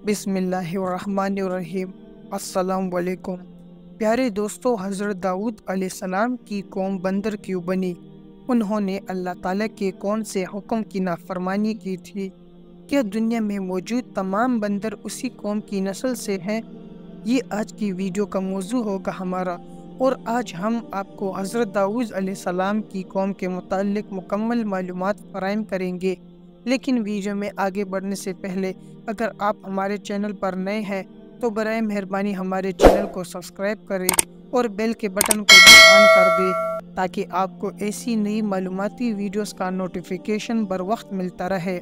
بسم اللہ الرحمن الرحیم۔ السلام علیکم پیارے دوستو، حضرت داؤد علیہ السلام کی قوم بندر کیوں بنی؟ انہوں نے اللہ تعالیٰ کے کون سے حکم کی نافرمانی کی تھی؟ کیا دنیا میں موجود تمام بندر اسی قوم کی نسل سے ہیں؟ یہ آج کی ویڈیو کا موضوع ہوگا ہمارا، اور آج ہم آپ کو حضرت داؤد علیہ السلام کی قوم کے متعلق مکمل معلومات فراہم کریں گے۔ لیکن ویڈیو میں آگے بڑھنے سے پہلے اگر آپ ہمارے چینل پر نئے ہیں تو برائے مہربانی ہمارے چینل کو سبسکرائب کریں اور بیل کے بٹن کو بھی آن کر دیں تاکہ آپ کو ایسی نئی معلوماتی ویڈیوز کا نوٹیفیکیشن بر وقت ملتا رہے۔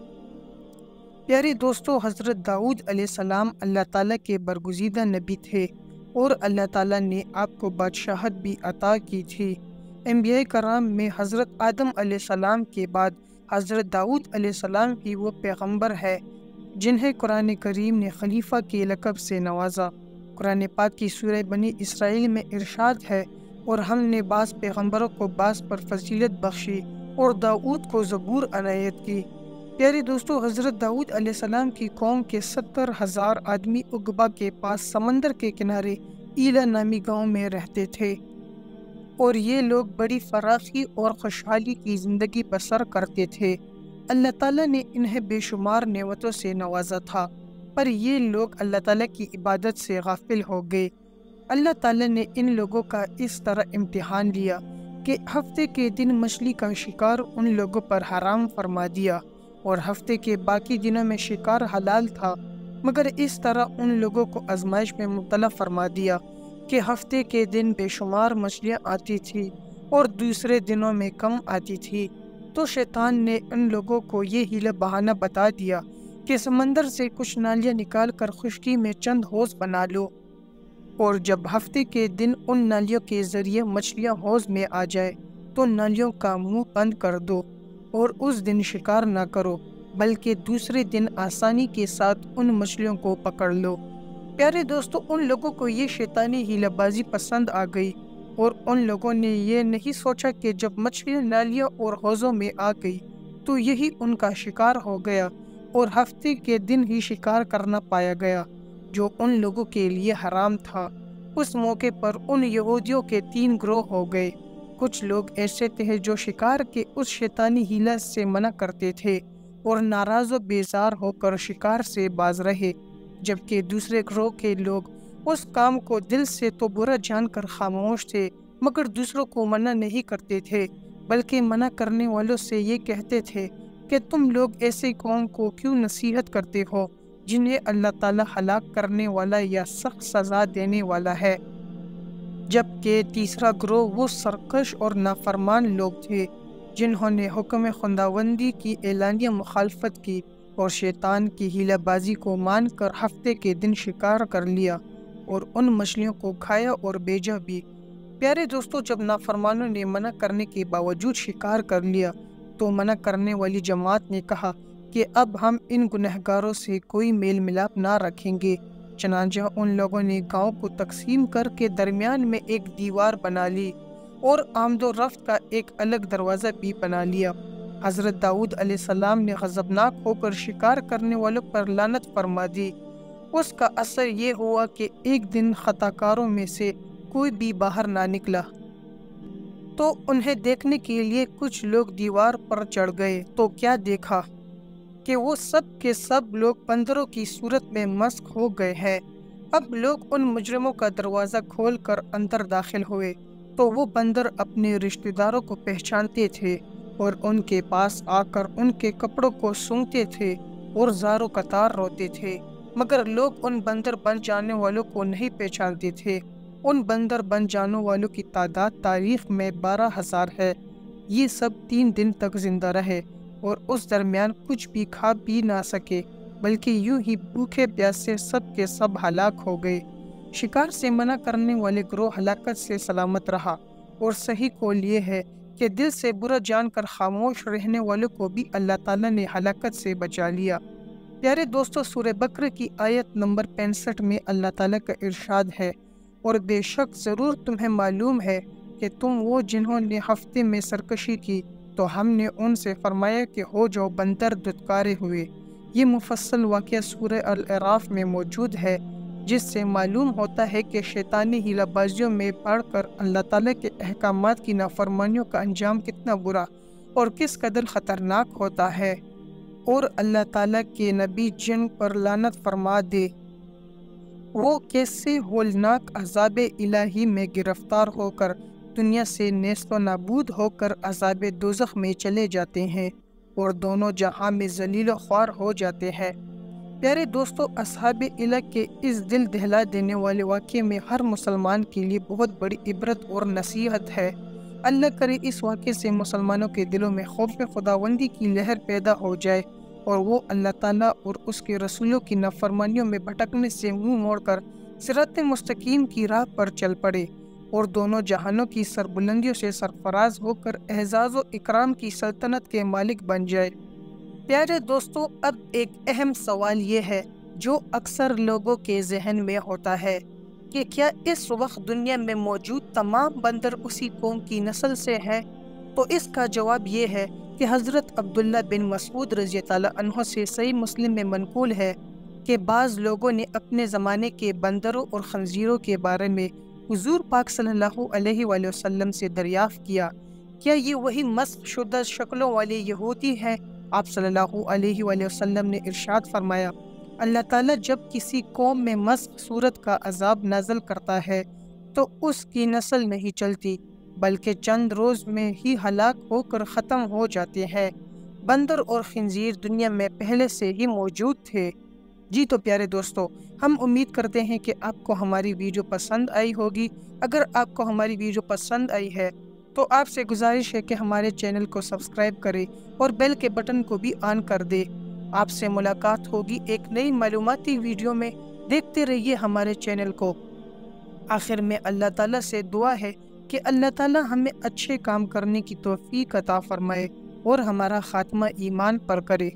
پیارے دوستو، حضرت داؤد علیہ السلام اللہ تعالیٰ کے برگزیدہ نبی تھے اور اللہ تعالیٰ نے آپ کو بادشاہت بھی عطا کی تھی۔ انبیاء کرام میں حضرت آدم علیہ السلام کے بعد حضرت داؤد علیہ السلام ہی وہ پیغمبر ہے جنہیں قرآن کریم نے خلیفہ کے لقب سے نوازا۔ قرآن پاک کی سورہ بنی اسرائیل میں ارشاد ہے، اور ہم نے بعض پیغمبروں کو بعض پر فضیلت بخشی اور داؤد کو زبور عنایت کی۔ پیارے دوستو، حضرت داؤد علیہ السلام کی قوم کے 70,000 آدمی عقبہ کے پاس سمندر کے کنارے ایلا نامی گاؤں میں رہتے تھے، اور یہ لوگ بڑی فراخی اور خوشحالی کی زندگی بسر کرتے تھے۔ اللہ تعالیٰ نے انہیں بے شمار نعمتوں سے نوازا تھا، پر یہ لوگ اللہ تعالیٰ کی عبادت سے غافل ہو گئے۔ اللہ تعالیٰ نے ان لوگوں کا اس طرح امتحان لیا کہ ہفتے کے دن مچھلی کا شکار ان لوگوں پر حرام فرما دیا، اور ہفتے کے باقی دنوں میں شکار حلال تھا، مگر اس طرح ان لوگوں کو آزمائش میں مبتلا فرما دیا کہ ہفتے کے دن بے شمار مچھلیاں آتی تھی اور دوسرے دنوں میں کم آتی تھی۔ تو شیطان نے ان لوگوں کو یہ حیلہ بہانہ بتا دیا کہ سمندر سے کچھ نالیاں نکال کر خشکی میں چند حوض بنا لو، اور جب ہفتے کے دن ان نالیوں کے ذریعے مچھلیاں حوض میں آ جائے تو نالیوں کا منہ بند کر دو، اور اس دن شکار نہ کرو بلکہ دوسرے دن آسانی کے ساتھ ان مچھلیوں کو پکڑ لو۔ پیارے دوستو، ان لوگوں کو یہ شیطانی حیلہ بازی پسند آ گئی، اور ان لوگوں نے یہ نہیں سوچا کہ جب مچھلیاں نالیوں اور حوضوں میں آ گئی تو یہی ان کا شکار ہو گیا، اور ہفتے کے دن ہی شکار کرنا پایا گیا جو ان لوگوں کے لیے حرام تھا۔ اس موقع پر ان یہودیوں کے 3 گروہ ہو گئے۔ کچھ لوگ ایسے تھے جو شکار کے اس شیطانی حیلہ سے منع کرتے تھے اور ناراض و بیزار ہو کر شکار سے باز رہے، جبکہ دوسرے گروہ کے لوگ اس کام کو دل سے تو برا جان کر خاموش تھے، مگر دوسروں کو منع نہیں کرتے تھے، بلکہ منع کرنے والوں سے یہ کہتے تھے کہ تم لوگ ایسے قوم کو کیوں نصیحت کرتے ہو جنہیں اللہ تعالیٰ ہلاک کرنے والا یا سخت سزا دینے والا ہے۔ جبکہ تیسرا گروہ وہ سرکش اور نافرمان لوگ تھے جنہوں نے حکم خداوندی کی اعلانیہ مخالفت کی اور شیطان کی حیلہ بازی کو مان کر ہفتے کے دن شکار کر لیا اور ان مچھلیوں کو کھایا اور بیچا بھی۔ پیارے دوستو، جب نافرمانوں نے منع کرنے کے باوجود شکار کر لیا تو منع کرنے والی جماعت نے کہا کہ اب ہم ان گنہگاروں سے کوئی میل ملاپ نہ رکھیں گے۔ چنانچہ ان لوگوں نے گاؤں کو تقسیم کر کے درمیان میں ایک دیوار بنا لی اور آمد و رفت کا ایک الگ دروازہ بھی بنا لیا۔ حضرت داؤد علیہ السلام نے غضبناک ہو کر شکار کرنے والوں پر لعنت فرما دی۔ اس کا اثر یہ ہوا کہ ایک دن خطا کاروں میں سے کوئی بھی باہر نہ نکلا، تو انہیں دیکھنے کے لیے کچھ لوگ دیوار پر چڑھ گئے تو کیا دیکھا کہ وہ سب کے سب لوگ بندروں کی صورت میں مسخ ہو گئے ہیں۔ اب لوگ ان مجرموں کا دروازہ کھول کر اندر داخل ہوئے تو وہ بندر اپنے رشتہ داروں کو پہچانتے تھے اور ان کے پاس آ کر ان کے کپڑوں کو سونگھتے تھے اور زار و قطار روتے تھے، مگر لوگ ان بندر بن جانے والوں کو نہیں پہچانتے تھے۔ ان بندر بن جانے والوں کی تعداد تاریخ میں 12,000 ہے۔ یہ سب 3 دن تک زندہ رہے اور اس درمیان کچھ بھی کھا پی نہ سکے، بلکہ یوں ہی بھوکے پیاسے سب کے سب ہلاک ہو گئے۔ شکار سے منع کرنے والے گروہ ہلاکت سے سلامت رہا، اور صحیح قول یہ ہے کہ دل سے برا جان کر خاموش رہنے والوں کو بھی اللہ تعالیٰ نے ہلاکت سے بچا لیا۔ پیارے دوستو، سورہ بقرہ کی آیت نمبر 65 میں اللہ تعالیٰ کا ارشاد ہے، اور بے شک ضرور تمہیں معلوم ہے کہ تم وہ جنہوں نے ہفتے میں سرکشی کی تو ہم نے ان سے فرمایا کہ ہو جاؤ بندر دھتکارے ہوئے، یہ مفصل واقعہ سورہ الاعراف میں موجود ہے، جس سے معلوم ہوتا ہے کہ شیطانی ہیلہ بازیوں میں پڑھ کر اللہ تعالیٰ کے احکامات کی نافرمانیوں کا انجام کتنا برا اور کس قدر خطرناک ہوتا ہے، اور اللہ تعالیٰ کے نبی جن پر لعنت فرما دے وہ کیسے ہولناک عذاب الہی میں گرفتار ہو کر دنیا سے نیست و نابود ہو کر عذاب دوزخ میں چلے جاتے ہیں اور دونوں جہاں میں ذلیل و خوار ہو جاتے ہیں۔ پیارے دوستو، اصحاب الہ کے اس دل دہلا دینے والے واقعے میں ہر مسلمان کے لیے بہت بڑی عبرت اور نصیحت ہے۔ اللہ کرے اس واقعے سے مسلمانوں کے دلوں میں خوف خداوندی کی لہر پیدا ہو جائے اور وہ اللہ تعالیٰ اور اس کے رسولوں کی نافرمانیوں میں بھٹکنے سے منہ موڑ کر صراط مستقیم کی راہ پر چل پڑے اور دونوں جہانوں کی سربلندیوں سے سرفراز ہو کر اعزاز و اکرام کی سلطنت کے مالک بن جائے۔ پیارے دوستو، اب ایک اہم سوال یہ ہے جو اکثر لوگوں کے ذہن میں ہوتا ہے کہ کیا اس وقت دنیا میں موجود تمام بندر اسی قوم کی نسل سے ہیں؟ تو اس کا جواب یہ ہے کہ حضرت عبداللہ بن مسعود رضی اللہ عنہ سے صحیح مسلم میں منقول ہے کہ بعض لوگوں نے اپنے زمانے کے بندروں اور خنزیروں کے بارے میں حضور پاک صلی اللہ علیہ وآلہ وسلم سے دریافت کیا، کیا یہ وہی مسخ شدہ شکلوں والے یہودی ہیں؟ آپ صلی اللہ علیہ وآلہ وسلم نے ارشاد فرمایا، اللہ تعالیٰ جب کسی قوم میں مسخ صورت کا عذاب نازل کرتا ہے تو اس کی نسل نہیں چلتی بلکہ چند روز میں ہی ہلاک ہو کر ختم ہو جاتے ہیں۔ بندر اور خنزیر دنیا میں پہلے سے ہی موجود تھے۔ جی تو پیارے دوستو، ہم امید کرتے ہیں کہ آپ کو ہماری ویڈیو پسند آئی ہوگی۔ اگر آپ کو ہماری ویڈیو پسند آئی ہے تو آپ سے گزارش ہے کہ ہمارے چینل کو سبسکرائب کریں اور بیل کے بٹن کو بھی آن کر دیں۔ آپ سے ملاقات ہوگی ایک نئی معلوماتی ویڈیو میں۔ دیکھتے رہیے ہمارے چینل کو۔ آخر میں اللہ تعالیٰ سے دعا ہے کہ اللہ تعالیٰ ہمیں اچھے کام کرنے کی توفیق عطا فرمائے اور ہمارا خاتمہ ایمان پر کرے۔